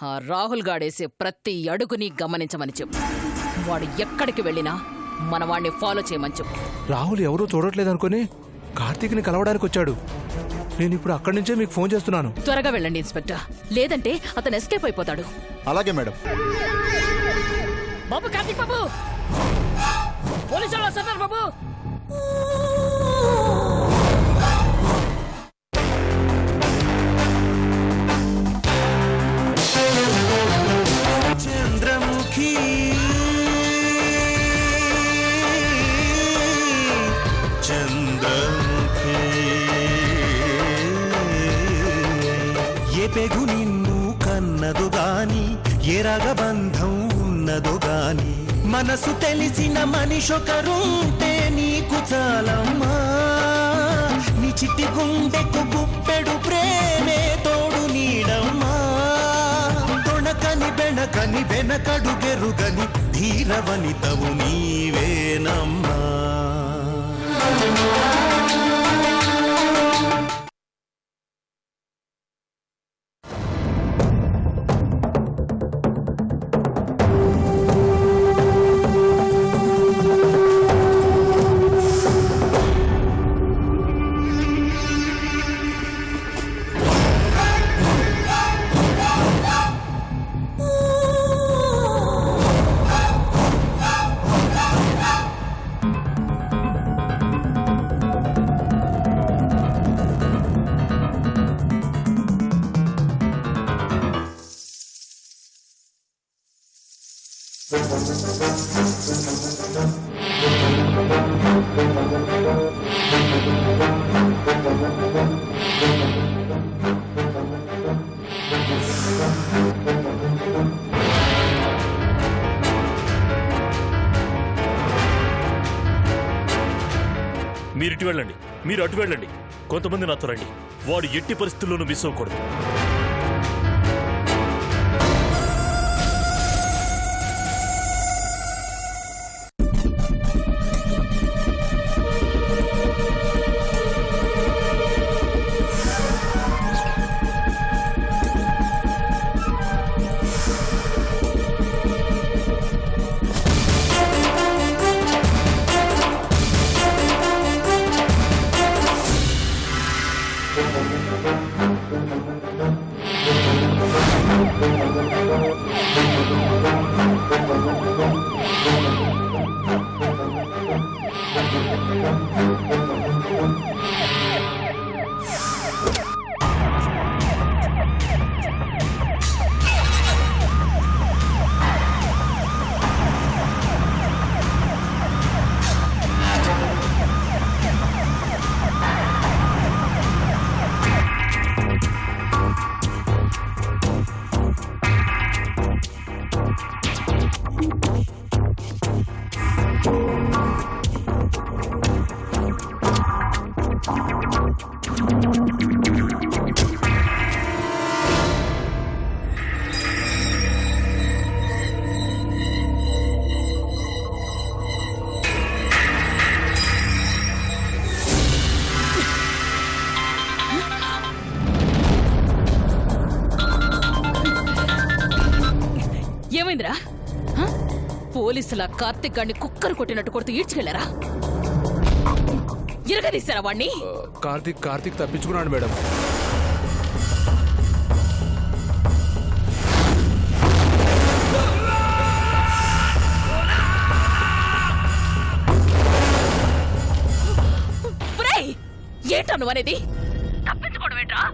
ఆ రాహుల్ గాడేసే ప్రతి అడుగుని గమనించమని చెప్పు. వాడు ఎక్కడికి వెళ్ళినా మన వాడిని ఫాలో చేయమని చెప్పు. రాహుల్ ఎవరూ చూడట్లేదనుకుని కార్తీక్ని కలవడానికి వచ్చాడు. నేను ఇప్పుడు అక్కడి నుంచే మీకు ఫోన్ చేస్తున్నాను. త్వరగా వెళ్ళండి ఇన్స్పెక్టర్, లేదంటే అతను ఎస్కేప్ అయిపోతాడు. అలాగే మేడం. బాబు, కార్తీక్ బాబు, పోలీసులు వస్తున్నారు బాబు. చంద్రముఖి చంద్రముఖి ఏ పెగు నిన్ను కన్నదు గాని ఏ రగబంధం ఉన్నదో గాని మనసు తెలిసిన మనిషొకరుంటే నీకు చాలమ్మా. నీ చిట్టి గుండెకు గుప్పెడు ప్రేమే తోడు నీడమ్మా. తొణకని బెణకని వెనకడు గెరుగని ధీరవనితవు నీవేనమ్మా. మీరు ఇటు వెళ్ళండి, మీరు అటు వెళ్ళండి. కొంతమంది నాతో రండి. వాడు ఎట్టి పరిస్థితుల్లోనూ మిస్ అవ్వకూడదు. ఏమైందిరా? పోలీసుల కార్తీక్ గాడిని కుక్కరు కొట్టినట్టు కొడుతూ ఈడ్చుకెళ్లారా? ఇరగదీశారా వాణ్ణి? కార్తీక్ తప్పించుకున్నాడు మేడం. ఏంటా నువ్వు అనేది? తప్పించుకోవడం ఏంట్రా?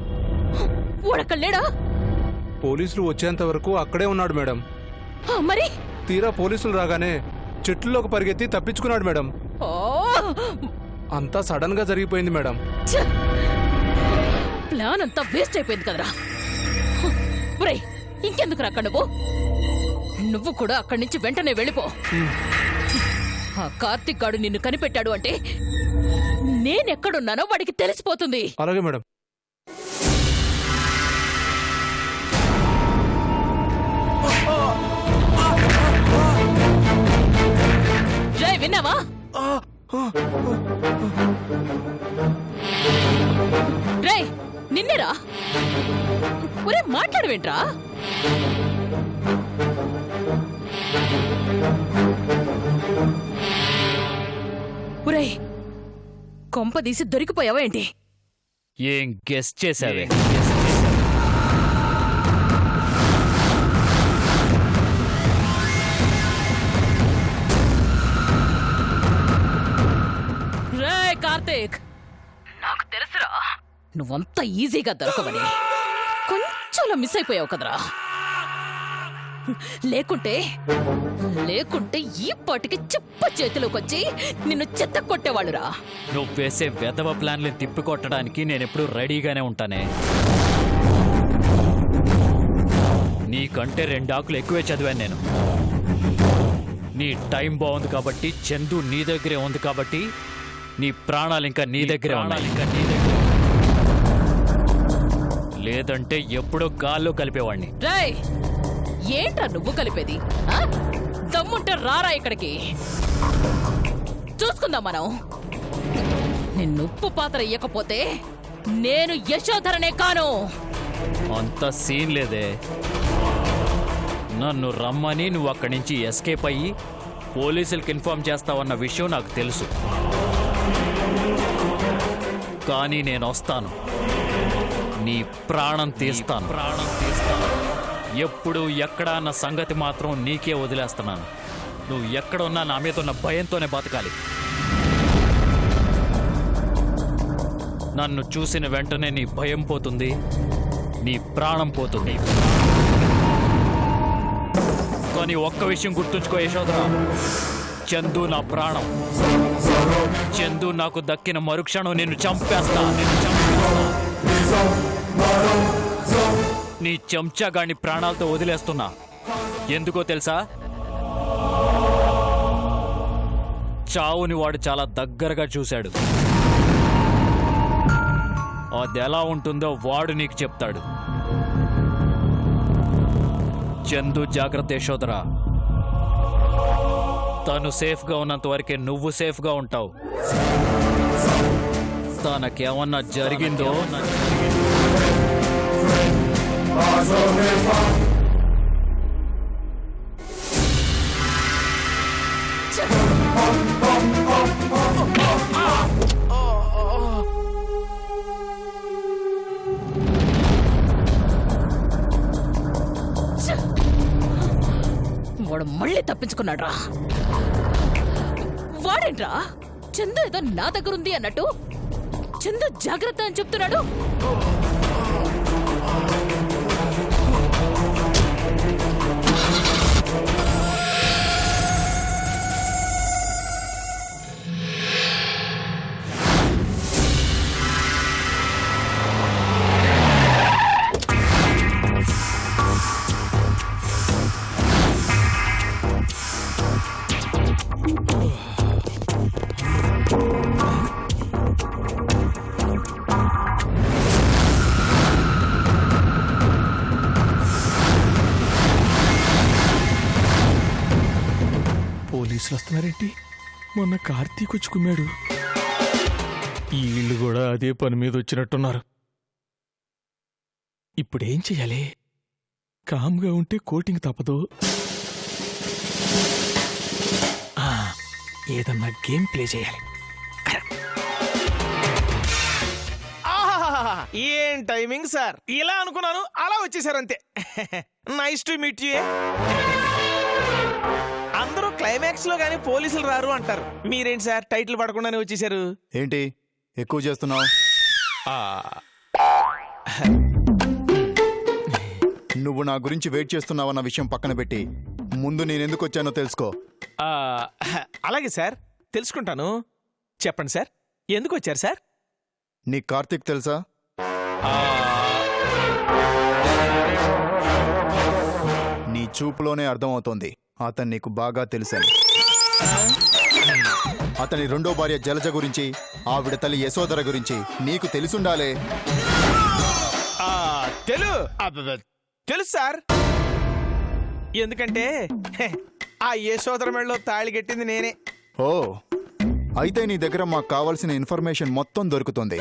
వాడక్కడ లేడా? పోలీసులు వచ్చేంత వరకు అక్కడే ఉన్నాడు మేడం. మరి తీరా పోలీసులు రాగానే చెట్లలోకి పరిగెత్తి తప్పించుకున్నాడు మేడం. అంతా సడన్ గా జరిగిపోయింది మేడం. ప్లాన్ అంతా వేస్ట్ అయిపోయింది కదరా. ఇంకెందుకు రా అక్కడ నువ్వు కూడా అక్కడి నుంచి వెంటనే వెళ్ళిపో. ఆ కార్తీక్ గాడు నిన్ను కనిపెట్టాడు అంటే నేనెక్కడున్నానో వాడికి తెలిసిపోతుంది. అలాగే మేడం. విన్నావా? రే నిన్నేరా? ఒరే మాట్లాడవేంట్రా? కొంపదీసి దొరికిపోయావా ఏంటి? ఏం గెస్ చేసావే? రే కార్తీక్, నాకు తెలుసురా నువ్వంత ఈజీగా దొరకవని. కొంచెంలో మిస్ అయిపోయావు కదరా. లేకుంటే ఈ పాటికి చెప్ప చేతిలోకి వచ్చి నిన్ను చెత్త కొట్టేవాళ్ళురా. నువ్వు వేసే వెధవ ప్లాన్లు తిప్పికొట్టడానికి నేనెప్పుడు రెడీగానే ఉంటానే. నీకంటే 2 ఆకులు ఎక్కువే చదివాను నేను. నీ టైం బాగుంది కాబట్టి, చందు నీ దగ్గరే ఉంది కాబట్టి నీ ప్రాణాలు ఇంకా నీ దగ్గరే ఉన్నాయి. లేదంటే ఎప్పుడో గాల్లో కలిపేవాణ్ణి. రేయ్, ఏంట్రా నువ్వు కలిపేది? ఆ? దమ్ముంటే రారా ఇక్కడికి, చూసుకుందాం మనం. నిన్ను ఉప్పు పాత్ర ఇయ్యకపోతే నేను యశోధరనే కాను. అంత సీన్ లేదే. నన్ను రమ్మని నువ్వు అక్కడి నుంచి ఎస్కేప్ అయ్యి పోలీసులకు ఇన్ఫార్మ్ చేస్తావన్న విషయం నాకు తెలుసు. కానీ నేను వస్తాను, నీ ప్రాణం తీస్తాను. ఎప్పుడు ఎక్కడ అన్న సంగతి మాత్రం నీకే వదిలేస్తున్నాను. నువ్వు ఎక్కడున్నా నా మీద ఉన్న భయంతోనే బతకాలి. నన్ను చూసిన వెంటనే నీ భయం పోతుంది, నీ ప్రాణం పోతుంది. కానీ ఒక్క విషయం గుర్తుంచుకో యశోధరా, చందు నా ప్రాణం. చందు నాకు దక్కిన మరుక్షణం నిన్ను చంపేస్తా. నీ చెంచాగాడిని ప్రాణాలతో వదిలేస్తున్నా. ఎందుకో తెలుసా? చావుని వాడు చాలా దగ్గరగా చూశాడు. అది ఎలా ఉంటుందో వాడు నీకు చెప్తాడు. చందు జాగ్రత్త యశోధరా. తను సేఫ్గా ఉన్నంత వరకే నువ్వు సేఫ్గా ఉంటావు. తనకేమన్నా జరిగిందో వాడు మళ్ళీ తప్పించుకున్నాడు రా. వాడేంట్రా చందు ఏదో నా దగ్గరుంది అన్నట్టు చందు జాగ్రత్త అని చెప్తున్నాడు. పోలీసులు వస్తున్నారేంటి? మొన్న కార్తీక్ వచ్చి కుమ్మాడు. ఈ వీళ్ళు కూడా అదే పని మీద వచ్చినట్టున్నారు. ఇప్పుడేం చెయ్యాలి? కామ్గా ఉంటే కోటింగ్ తప్పదు. ఏదన్నా గేమ్ ప్లే చేయాలి. ఏం టైమింగ్ సార్! ఇలా అనుకున్నాను, అలా వచ్చేసారు అంతే. Nice to meet you. అందరూ క్లైమాక్స్ లో గానీ పోలీసులు రారు అంటారు. మీరేంటి సార్ టైటిల్ పడకుండానే వచ్చేసారు? ఏంటి ఎక్కువ చేస్తున్నావు? నువ్వు నా గురించి వెయిట్ చేస్తున్నావన్న విషయం పక్కన పెట్టి ముందు నేనెందుకు వచ్చానో తెలుసుకో. అలాగే సార్, తెలుసుకుంటాను. చెప్పండి సార్, ఎందుకు వచ్చారు సార్? నీ కార్తీక్ తెలుసా? నీ చూపులోనే అర్థమవుతోంది అతను నీకు బాగా తెలుసని. అతని రెండో భార్య జలజ గురించి, ఆవిడ తల్లి యశోధర గురించి నీకు తెలుసుండాలే. తెలుసు సార్. ఎందుకంటే ఆ యశోధర మెడలో తాళి కట్టింది నేనే. ఓ, అయితే నీ దగ్గర మాకు కావాల్సిన ఇన్ఫర్మేషన్ మొత్తం దొరుకుతుంది.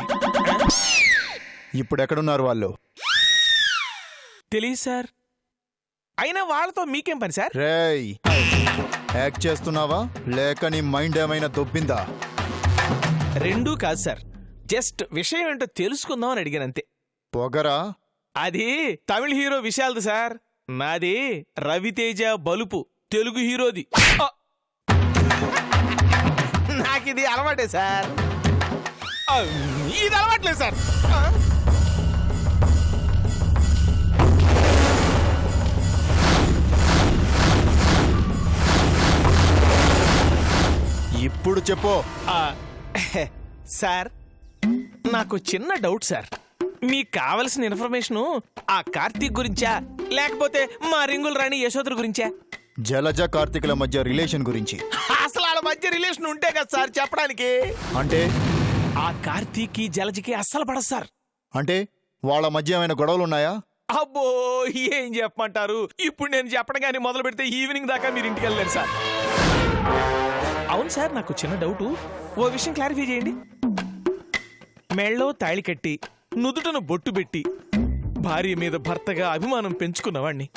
ఇప్పుడెక్కడున్నారు వాళ్ళు? తెలీదు సార్. అయినా వాళ్ళతో మీకేం పని సార్? రేయ్, యాక్ట్ చేస్తున్నావా లేక నీ మైండ్ ఏమైనా దొబ్బిందా? రెండూ కాదు సార్, జస్ట్ విషయం ఏంటో తెలుసుకుందామని అడిగాను అంతే. పొగరా? అది తమిళ హీరో విశాల్ది సార్, నాది రవితేజ బలుపు తెలుగు హీరోది. నాకిది అలవాటే సార్. ఇది అలవాట్లేదు సార్. ఇప్పుడు చెప్పు. సార్ నాకు చిన్న డౌట్ సార్. మీకు కావలసిన ఇన్ఫర్మేషను ఆ కార్తీక్ గురించా లేకపోతే మా రింగుల రాణి యశోదర గురించా? జలజ కార్తీకుల మధ్య రిలేషన్ గురించి. అసలు వాళ్ళ మధ్య రిలేషన్ ఉంటే కదా సార్ చెప్పడానికి. అంటే ఆ కార్తీక్కి జలజకి అస్సలు పడదు సార్. అంటే వాళ్ళ మధ్య ఏమైనా గొడవలున్నాయా? అబ్బో ఏం చెప్పమంటారు, ఇప్పుడు నేను చెప్పడం కానీ మొదలు పెడితే ఈవినింగ్ దాకా మీరు ఇంటికి వెళ్ళలేరు సార్. అవును సార్, నాకు చిన్న డౌట్, ఓ విషయం క్లారిఫై చేయండి. మెళ్ళో తాళి కట్టి నుదుటను బొట్టు పెట్టి భార్య మీద భర్తగా అభిమానం పెంచుకున్నవాణ్ణి,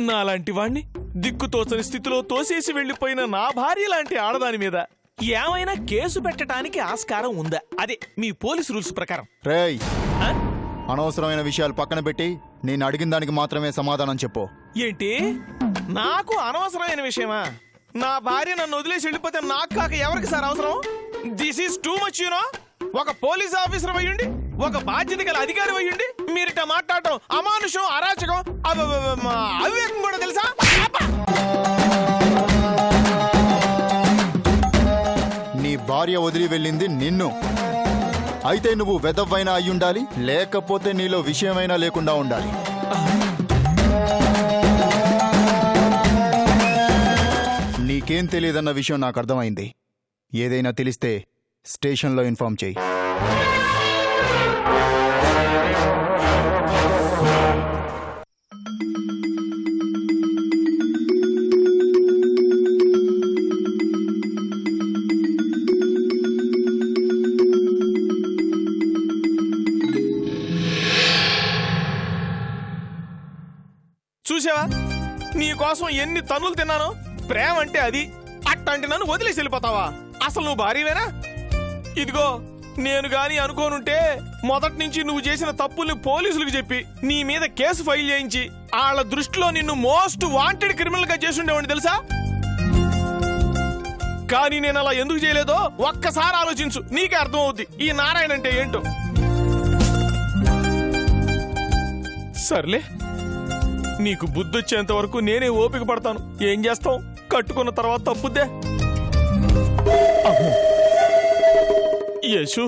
నాలాంటి వాణ్ణి దిక్కుతోచని స్థితిలో తోసేసి వెళ్లిపోయిన నా భార్య లాంటి ఆడదాని మీద ఏమైనా కేసు పెట్టడానికి ఆస్కారం ఉందా? అదే మీ పోలీస్ రూల్స్ ప్రకారం. రేయ్, ఆ? అనవసరమైన విషయాలు పక్కన పెట్టి నేను అడిగిన దానికి మాత్రమే సమాధానం చెప్పు. ఏంటి నాకు అనవసరమైన విషయమా? నా భార్య నన్ను వదిలేసి వెళ్ళిపోతే నాకు కాక ఎవరికి సార్ అవసరం? This is too much you know. ఒక పోలీస్ ఆఫీసర్ అయ్యుండి, ఒక బాధ్యత గల అధికారి అయ్యుండి మీరిట మాట్లాడటం అమానుషం, అరాచకం, అవివేకం కూడా తెలుసా? నీ భార్య వదిలి వెళ్ళింది నిన్ను. అయితే నువ్వు వెదవ్వైనా అయ్యుండాలి, లేకపోతే నీలో విషయమైనా లేకుండా ఉండాలి. నీకేం తెలియదన్న విషయం నాకు అర్థమైంది. ఏదైనా తెలిస్తే స్టేషన్లో ఇన్ఫార్మ్ చేయి. చూసావా నీ కోసం ఎన్ని తన్నులు తిన్నానో? ప్రేమ అంటే అది. అట్లాంటి నన్ను వదిలేసి వెళ్ళిపోతావా? అసలు నువ్వు భార్యవేనా? ఇదిగో నేను గాని అనుకోనుంటే మొదటి నుంచి నువ్వు చేసిన తప్పుల్ని పోలీసులకు చెప్పి నీ మీద కేసు ఫైల్ చేయించి వాళ్ళ దృష్టిలో నిన్ను మోస్ట్ వాంటెడ్ క్రిమినల్ గా చేసుండేవాడిని తెలుసా? కానీ నేను అలా ఎందుకు చేయలేదో ఒక్కసారి ఆలోచించు, నీకే అర్థం అవుద్ది ఈ నారాయణ అంటే ఏంటో. సర్లే, నీకు బుద్ధొచ్చేంత వరకు నేనే ఓపిక పడతాను. ఏం చేస్తాం, కట్టుకున్న తర్వాత తప్పుద్దే. యశు,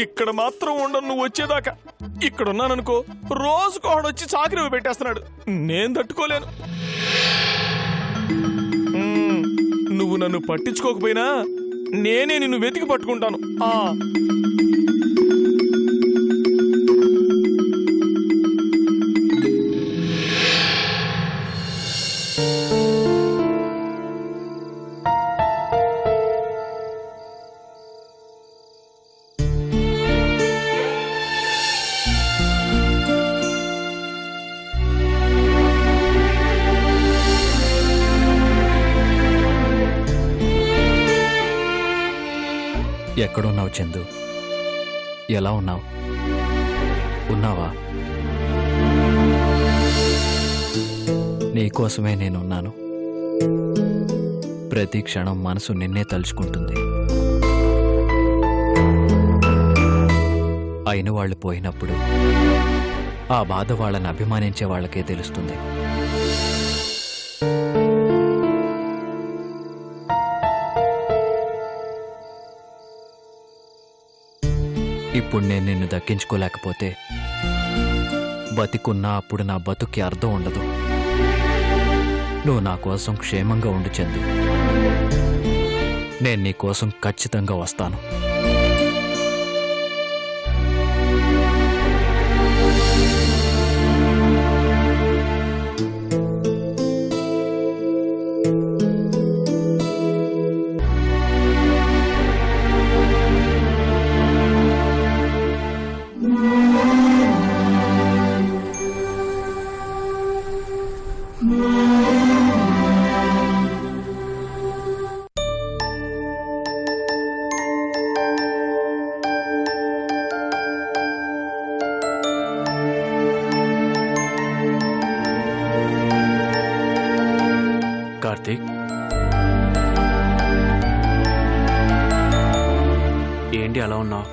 ఇక్కడ మాత్రం ఉండను నువ్వు వచ్చేదాకా. ఇక్కడున్నాననుకో రోజుకోడొచ్చి చాకరీ పెట్టేస్తున్నాడు, నేను తట్టుకోలేను. నువ్వు నన్ను పట్టించుకోకపోయినా నేనే నిన్ను వెతికి పట్టుకుంటాను. ఎక్కడున్నావు చందు? ఎలా ఉన్నావు? ఉన్నావా? నీకోసమే నేనున్నాను. ప్రతి క్షణం మనసు నిన్నే తలుచుకుంటుంది. అయిన వాళ్ళు పోయినప్పుడు ఆ బాధ వాళ్ళని అభిమానించే వాళ్ళకే తెలుస్తుంది. ఇప్పుడు నేను నిన్ను దక్కించుకోలేకపోతే బతికున్నా అప్పుడు నా బతుక్కి అర్థం ఉండదు. నువ్వు నా కోసం క్షేమంగా ఉండు చందు. నేను నీ కోసం ఖచ్చితంగా వస్తాను. కార్తీక్, ఏంటి అలా ఉన్నావు?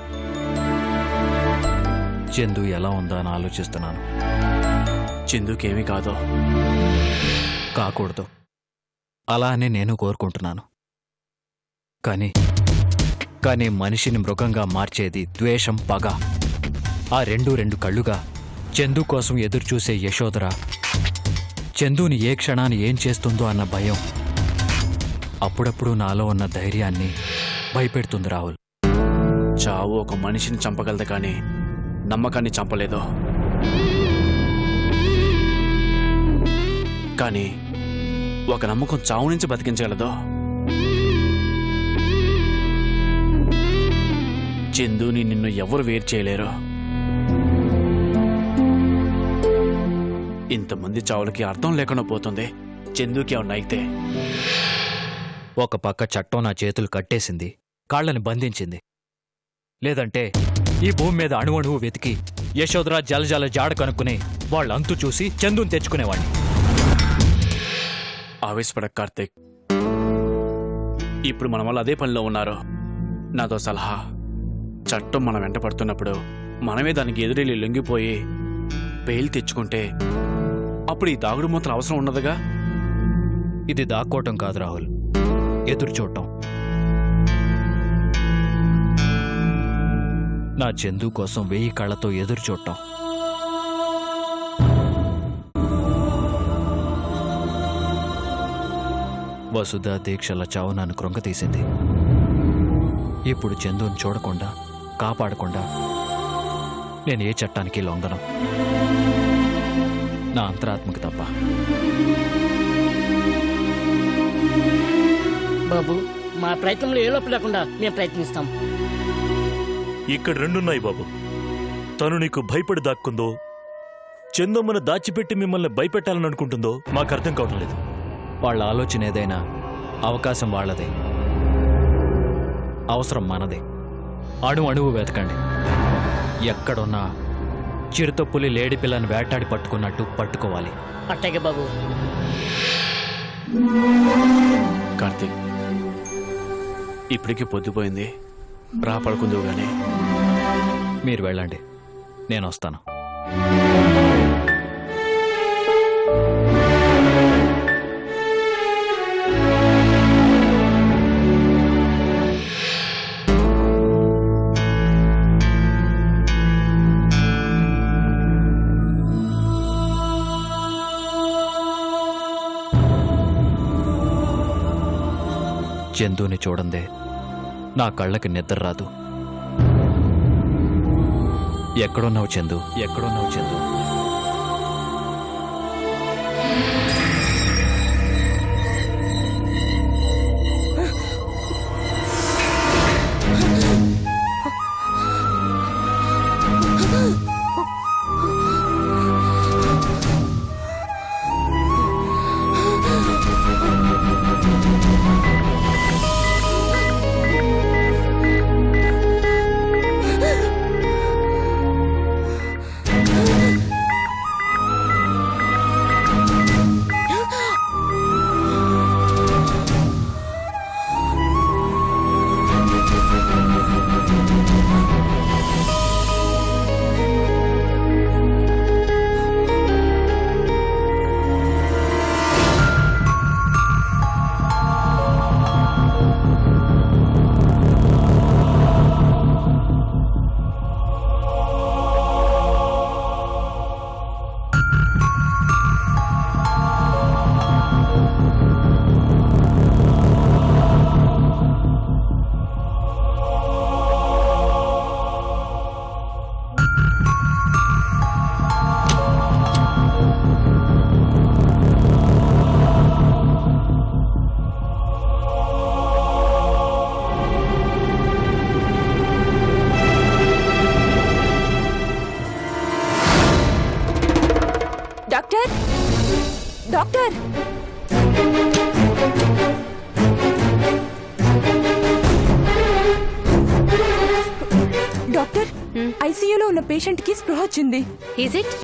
చందు ఎలా ఉందా అని ఆలోచిస్తున్నాను. చిందుకేమీ కాదు. కాకూడదు, అలా అని నేను కోరుకుంటున్నాను. కానీ మనిషిని మృగంగా మార్చేది ద్వేషం, పగ. ఆ రెండు కళ్ళుగా చందు కోసం ఎదురుచూసే యశోదర చందుని ఏ క్షణాన్ని ఏం చేస్తుందో అన్న భయం అప్పుడప్పుడు నాలో ఉన్న ధైర్యాన్ని భయపెడుతుంది రాహుల్. చావు ఒక మనిషిని చంపగలదు, కానీ నమ్మకాన్ని చంపలేదు. కానీ ఒక నమ్మకం చావు నుంచి బతికించగలదు. చందుని నిన్ను ఎవరు వేరు చేయలేరు. ఇంతమంది చావులకి అర్థం లేకుండా పోతుంది. చందుకి ఏమన్నా అయితే ఒక పక్క చట్టం నా చేతులు కట్టేసింది, కాళ్ళని బంధించింది. లేదంటే ఈ భూమి మీద అణువణువు వెతికి యశోదరా జలజల జాడ కనుక్కుని వాళ్ళంతు చూసి చందుని తెచ్చుకునేవాణ్ణి. ఆవేశపడ కార్తీక్, ఇప్పుడు మన వాళ్ళు అదే పనిలో ఉన్నారు. నాదో సలహా, చట్టం మనం వెంట పడుతున్నప్పుడు మనమే దానికి ఎదురెళ్ళి లొంగిపోయి బెయిల్ తెచ్చుకుంటే అప్పుడు ఈ దాగుడు మూతలు అవసరం ఉండదుగా. ఇది దాక్కోవటం కాదు రాహుల్, ఎదురు చూడటం. నా చందు కోసం 1000 కళ్ళతో ఎదురు చూడటం. వసుధ దీక్షల చావు నన్ను కృంగతీసింది. ఇప్పుడు చందుని చూడకుండా, కాపాడకుండా నేను ఏ చట్టానికి లొంగను, నా అంతరాత్మకు తప్ప. బాబు, మా ప్రయత్నంలో ఏ లోపు లేకుండా మేము ప్రయత్నిస్తాం. ఇక్కడ రెండున్నాయి బాబు. తను నీకు భయపడి దాక్కుందో, చందమ్మను దాచిపెట్టి మిమ్మల్ని భయపెట్టాలని అనుకుంటుందో మాకు అర్థం కావటం లేదు. వాళ్ళ ఆలోచన ఏదైనా అవకాశం వాళ్ళదే, అవసరం మనదే. అణువు వెతకండి. ఎక్కడున్నా చిరుతపులి లేడి పిల్లని వేటాడి పట్టుకున్నట్టు పట్టుకోవాలి. అట్టగే బాబు. కార్తీక్, ఇప్పటికీ పొద్దుపోయింది, రా పడుకుందువు గానీ. మీరు వెళ్ళండి, నేను వస్తాను. చందుని చూడందే నా కళ్ళకి నిద్ర రాదు. ఎక్కడున్నావు చందు, ఎక్కడున్నావు చందు? డాక్టర్, డాక్టర్, డాక్టర్, ఐసీయూలో ఉన్న పేషెంట్ కి స్పృహ వచ్చింది. Is it?